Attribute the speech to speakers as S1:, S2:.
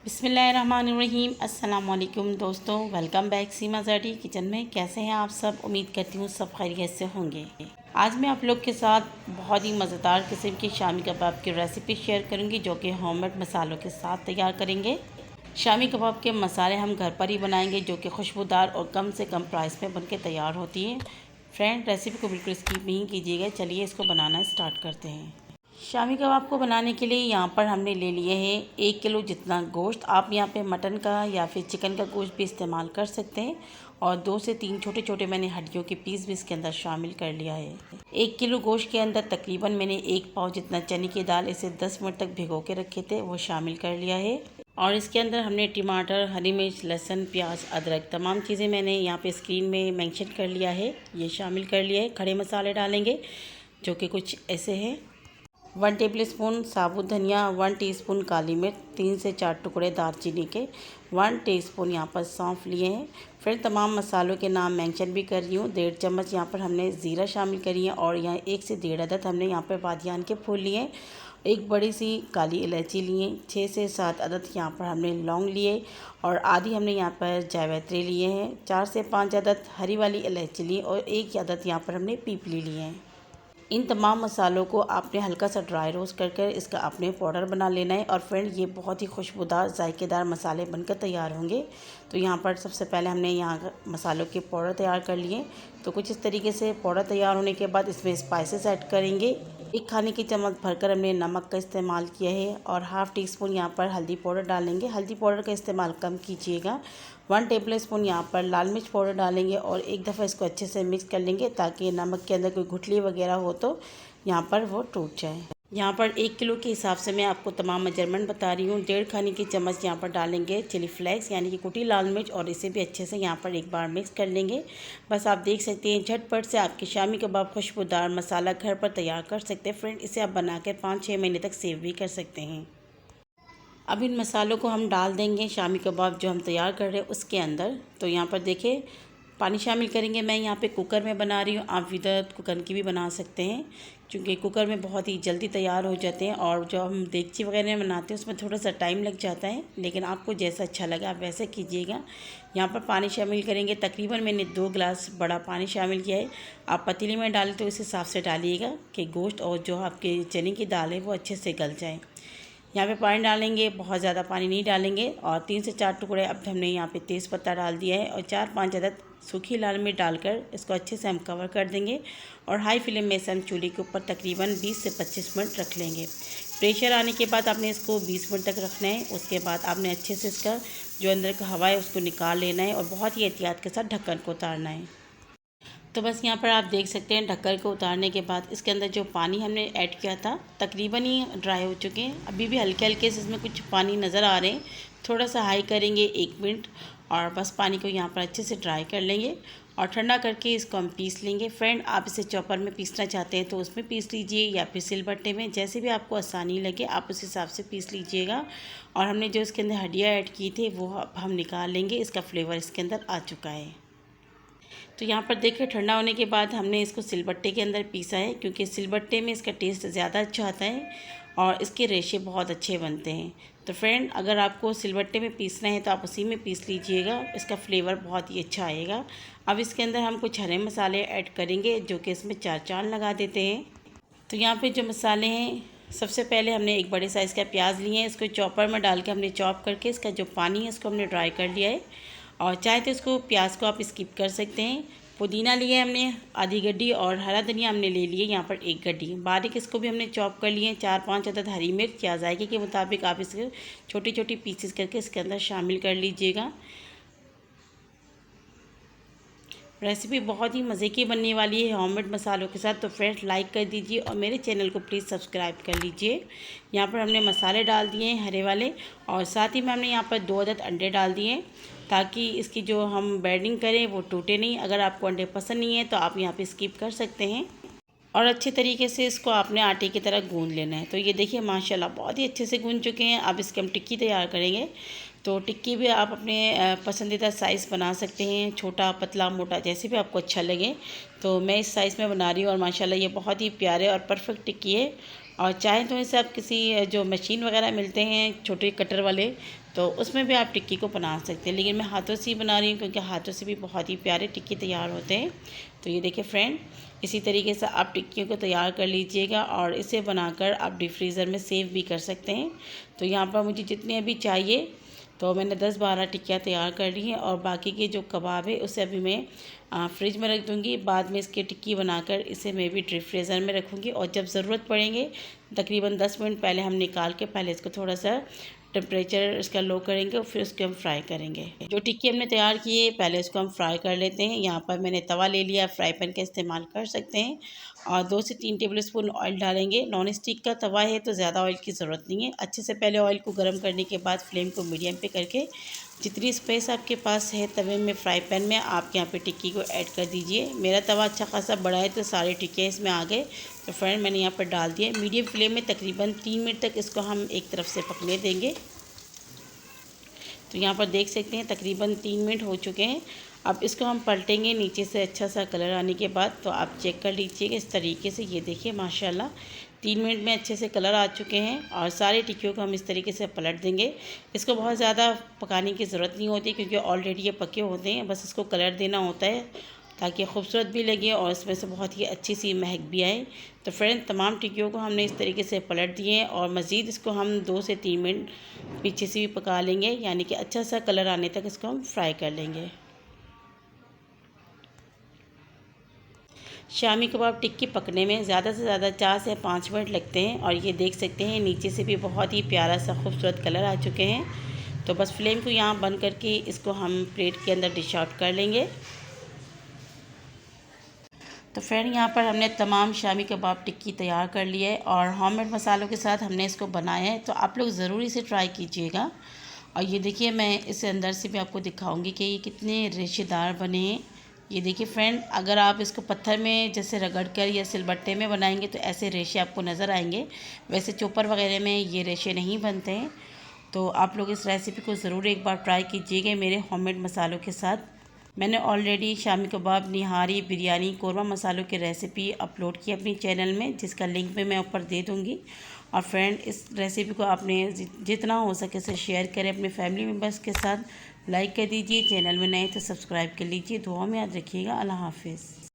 S1: बिस्मिल्लाहिर्रहमानिर्रहीम। अस्सलाम वालेकुम दोस्तों, वेलकम बैक सीमा ज़ाटी किचन में। कैसे हैं आप सब? उम्मीद करती हूँ सब खैरियत से होंगे। आज मैं आप लोग के साथ बहुत ही मज़ेदार किस्म की शामी कबाब की रेसिपी शेयर करूँगी, जो कि होममेड मसालों के साथ तैयार करेंगे। शामी कबाब के मसाले हम घर पर ही बनाएंगे, जो कि खुशबूदार और कम से कम प्राइस में बनके तैयार होती है। फ्रेंड, रेसिपी को बिल्कुल स्किप नहीं कीजिएगा। चलिए इसको बनाना स्टार्ट करते हैं। शामी कबाब को बनाने के लिए यहाँ पर हमने ले लिए हैं 1 किलो जितना गोश्त। आप यहाँ पे मटन का या फिर चिकन का गोश्त भी इस्तेमाल कर सकते हैं। और 2 से 3 छोटे छोटे मैंने हड्डियों के पीस भी इसके अंदर शामिल कर लिया है। 1 किलो गोश्त के अंदर तकरीबन मैंने 1 पाव जितना चने की दाल, इसे 10 मिनट तक भिगो के रखे थे, वो शामिल कर लिया है। और इसके अंदर हमने टमाटर, हरी मिर्च, लहसुन, प्याज, अदरक, तमाम चीज़ें मैंने यहाँ पे स्क्रीन में मेंशन कर लिया है, ये शामिल कर लिया है। खड़े मसाले डालेंगे, जो कि कुछ ऐसे हैं। 1 टेबलस्पून साबुत धनिया, 1 टीस्पून काली मिर्च, 3 से 4 टुकड़े दालचीनी के, 1 टीस्पून यहाँ पर सौंफ लिए हैं। फिर तमाम मसालों के नाम मेंशन भी कर रही हूँ। 1.5 चम्मच यहाँ पर हमने ज़ीरा शामिल करी है। और यहाँ 1 से 1.5 अदद हमने यहाँ पर बादियान के फूल लिए हैं। एक बड़ी सी काली इलायची लिए, 6 से 7 अदद यहाँ पर हमने लौंग लिए। और आधी हमने यहाँ पर जावित्री लिए हैं। 4 से 5 अदद हरी वाली इलायची लिए और 1 अदद यहाँ पर हमने पीपली लिए हैं। इन तमाम मसालों को आपने हल्का सा ड्राई रोस्ट कर इसका आपने पाउडर बना लेना है। और फ्रेंड, ये बहुत ही खुशबूदार जायकेदार मसाले बनकर तैयार होंगे। तो यहाँ पर सबसे पहले हमने यहाँ मसालों के पाउडर तैयार कर लिए। तो कुछ इस तरीके से पाउडर तैयार होने के बाद इसमें स्पाइसेस ऐड करेंगे। 1 खाने की चम्मच भरकर हमने नमक का इस्तेमाल किया है। और हाफ़ टी स्पून यहाँ पर हल्दी पाउडर डालेंगे। हल्दी पाउडर का इस्तेमाल कम कीजिएगा। 1 टेबलस्पून यहाँ पर लाल मिर्च पाउडर डालेंगे और एक दफ़ा इसको अच्छे से मिक्स कर लेंगे, ताकि नमक के अंदर कोई गुठली वगैरह हो तो यहाँ पर वो टूट जाए। यहाँ पर 1 किलो के हिसाब से मैं आपको तमाम मेजरमेंट बता रही हूँ। 1.5 खाने की चम्मच यहाँ पर डालेंगे चिली फ्लेक्स, यानी कि कुटी लाल मिर्च, और इसे भी अच्छे से यहाँ पर एक बार मिक्स कर लेंगे। बस आप देख सकते हैं, झटपट से आपके शामी कबाब खुशबूदार मसाला घर पर तैयार कर सकते हैं। फ्रेंड, इसे आप बनाकर 5-6 महीने तक सेव भी कर सकते हैं। अब इन मसालों को हम डाल देंगे शामी कबाब जो हम तैयार कर रहे हैं उसके अंदर। तो यहाँ पर देखिए, पानी शामिल करेंगे। मैं यहाँ पे कुकर में बना रही हूँ, आप विदाउट कुकर की भी बना सकते हैं, क्योंकि कुकर में बहुत ही जल्दी तैयार हो जाते हैं। और जो हम देगची वगैरह में बनाते हैं उसमें थोड़ा सा टाइम लग जाता है, लेकिन आपको जैसा अच्छा लगा आप वैसे कीजिएगा। यहाँ पर पानी शामिल करेंगे। तकरीबन मैंने 2 गिलास बड़ा पानी शामिल किया है। आप पतीली में डालें तो इस हिसाब से डालिएगा कि गोश्त और जो आपके चने की दाल है वो अच्छे से गल जाए। यहाँ पे पानी डालेंगे, बहुत ज़्यादा पानी नहीं डालेंगे। और 3 से 4 टुकड़े अब हमने यहाँ पे तेज़ पत्ता डाल दिया है। और 4-5 अदद सूखी लाल मिर्च डालकर इसको अच्छे से हम कवर कर देंगे। और हाई फ्लेम में से हम चूल्हे के ऊपर तकरीबन 20 से 25 मिनट रख लेंगे। प्रेशर आने के बाद आपने इसको 20 मिनट तक रखना है। उसके बाद आपने अच्छे से इसका जो अंदर का हवा है उसको निकाल लेना है और बहुत ही एहतियात के साथ ढक्कन को उतारना है। तो बस यहाँ पर आप देख सकते हैं, ढक्कन को उतारने के बाद इसके अंदर जो पानी हमने ऐड किया था तकरीबन ही ड्राई हो चुके हैं। अभी भी हल्के हल्के से इसमें कुछ पानी नज़र आ रहे हैं। थोड़ा सा हाई करेंगे 1 मिनट और बस पानी को यहाँ पर अच्छे से ड्राई कर लेंगे और ठंडा करके इसको हम पीस लेंगे। फ्रेंड, आप इसे चॉपर में पीसना चाहते हैं तो उसमें पीस लीजिए, या फिर सिलबट्टे में, जैसे भी आपको आसानी लगे आप उस हिसाब से पीस लीजिएगा। और हमने जो इसके अंदर हड्डियाँ ऐड की थी वो अब हम निकाल लेंगे। इसका फ्लेवर इसके अंदर आ चुका है। तो यहाँ पर देखिए, ठंडा होने के बाद हमने इसको सिलबट्टे के अंदर पीसा है, क्योंकि सिलबट्टे में इसका टेस्ट ज़्यादा अच्छा आता है और इसके रेशे बहुत अच्छे बनते हैं। तो फ्रेंड, अगर आपको सिलबट्टे में पीसना है तो आप उसी में पीस लीजिएगा, इसका फ्लेवर बहुत ही अच्छा आएगा। अब इसके अंदर हम कुछ हरे मसाले ऐड करेंगे, जो कि इसमें 4 चांद लगा देते हैं। तो यहाँ पे जो मसाले हैं, सबसे पहले हमने एक बड़े साइज़ का प्याज लिए हैं। इसको चॉपर में डाल के हमने चॉप करके इसका जो पानी है इसको हमने ड्राई कर लिया है। और चाहे तो इसको प्याज को आप स्किप कर सकते हैं। पुदीना लिए हमने आधी गड्डी और हरा धनिया हमने ले लिए यहाँ पर 1 गड्डी। बारीक इसको भी हमने चॉप कर लिए हैं। 4-5 अदद हरी मिर्च, या जायके के मुताबिक आप इसे छोटी छोटी पीसेस करके इसके अंदर शामिल कर लीजिएगा। रेसिपी बहुत ही मज़े की बनने वाली है होममेड मसालों के साथ। तो फ्रेंड्स, लाइक कर दीजिए और मेरे चैनल को प्लीज़ सब्सक्राइब कर लीजिए। यहाँ पर हमने मसाले डाल दिए हैं हरे वाले, और साथ ही में हमने यहाँ पर 2 अदद अंडे डाल दिए हैं, ताकि इसकी जो हम बैडिंग करें वो टूटे नहीं। अगर आपको अंडे पसंद नहीं है तो आप यहाँ पे स्किप कर सकते हैं। और अच्छे तरीके से इसको आपने आटे की तरह गूंद लेना है। तो ये देखिए, माशाल्लाह बहुत ही अच्छे से गूंद चुके हैं। अब इसकी हम टिक्की तैयार करेंगे। तो टिक्की भी आप अपने पसंदीदा साइज़ बना सकते हैं, छोटा, पतला, मोटा, जैसे भी आपको अच्छा लगे। तो मैं इस साइज़ में बना रही हूँ और माशाल्लाह ये बहुत ही प्यारे और परफेक्ट टिक्की है। और चाहे तो इसे आप किसी जो मशीन वगैरह मिलते हैं छोटे कटर वाले, तो उसमें भी आप टिक्की को बना सकते हैं, लेकिन मैं हाथों से ही बना रही हूँ क्योंकि हाथों से भी बहुत ही प्यारे टिक्की तैयार होते हैं। तो ये देखिए फ्रेंड, इसी तरीके से आप टिक्कियों को तैयार कर लीजिएगा और इसे बनाकर आप डीप फ्रीज़र में सेव भी कर सकते हैं। तो यहाँ पर मुझे जितने अभी चाहिए तो मैंने 10-12 टिक्कियाँ तैयार कर ली हैं और बाकी के जो कबाब है उसे अभी मैं फ्रिज में रख दूँगी। बाद में इसकी टिक्की बनाकर इसे मैं भी डीप फ्रीज़र में रखूँगी और जब ज़रूरत पड़ेंगे तकरीबन 10 मिनट पहले हम निकाल के पहले इसको थोड़ा सा टेम्परेचर इसका लो करेंगे और फिर उसको हम फ्राई करेंगे। जो टिक्की हमने तैयार की है पहले इसको हम फ्राई कर लेते हैं। यहाँ पर मैंने तवा ले लिया, फ्राई पैन का इस्तेमाल कर सकते हैं और 2 से 3 टेबलस्पून ऑयल डालेंगे। नॉन स्टिक का तवा है तो ज़्यादा ऑयल की ज़रूरत नहीं है। अच्छे से पहले ऑयल को गर्म करने के बाद फ्लेम को मीडियम पे करके जितनी स्पेस आपके पास है तवे में, फ्राई पैन में, आप यहाँ पे टिक्की को ऐड कर दीजिए। मेरा तवा अच्छा खासा बड़ा है तो सारे टिक्कियाँ इसमें आ गए। तो फ्रेंड मैंने यहाँ पर डाल दिया। मीडियम फ्लेम में तकरीबन 3 मिनट तक इसको हम एक तरफ से पकने देंगे। तो यहाँ पर देख सकते हैं तकरीबन 3 मिनट हो चुके हैं। अब इसको हम पलटेंगे नीचे से अच्छा सा कलर आने के बाद। तो आप चेक कर लीजिएगा इस तरीके से। ये देखिए माशाल्लाह 3 मिनट में अच्छे से कलर आ चुके हैं और सारे टिक्कियों को हम इस तरीके से पलट देंगे। इसको बहुत ज़्यादा पकाने की ज़रूरत नहीं होती क्योंकि ऑलरेडी ये पके होते हैं, बस इसको कलर देना होता है ताकि खूबसूरत भी लगे और इसमें से बहुत ही अच्छी सी महक भी आए। तो फ्रेंड तमाम टिक्कियों को हमने इस तरीके से पलट दिए हैं और मज़ीद इसको हम 2 से 3 मिनट पीछे से भी पका लेंगे, यानी कि अच्छा सा कलर आने तक इसको हम फ्राई कर लेंगे। शामी कबाब टिक्की पकने में ज़्यादा से ज़्यादा 4 से 5 मिनट लगते हैं और ये देख सकते हैं नीचे से भी बहुत ही प्यारा सा खूबसूरत कलर आ चुके हैं। तो बस फ्लेम को यहाँ बंद करके इसको हम प्लेट के अंदर डिश आउट कर लेंगे। तो फ्रेंड यहाँ पर हमने तमाम शामी कबाब टिक्की तैयार कर लिए है और होममेड मसालों के साथ हमने इसको बनाया है। तो आप लोग ज़रूर इसे ट्राई कीजिएगा। और ये देखिए मैं इसे अंदर से भी आपको दिखाऊंगी कि ये कितने रेशेदार बने हैं। ये देखिए फ्रेंड, अगर आप इसको पत्थर में जैसे रगड़ कर या सिलबट्टे में बनाएंगे तो ऐसे रेशे आपको नज़र आएंगे। वैसे चॉपर वगैरह में ये रेशे नहीं बनते हैं। तो आप लोग इस रेसिपी को ज़रूर एक बार ट्राई कीजिएगा मेरे होममेड मसालों के साथ। मैंने ऑलरेडी शामी कबाब, निहारी, बिरयानी, कोरमा मसालों की रेसिपी अपलोड की अपनी चैनल में, जिसका लिंक भी मैं ऊपर दे दूँगी। और फ्रेंड इस रेसिपी को आपने जितना हो सके से शेयर करें अपने फैमिली मेम्बर्स के साथ। लाइक कर दीजिए, चैनल में नए तो सब्सक्राइब कर लीजिए। दुआ में याद रखिएगा। अल्लाह हाफिज़।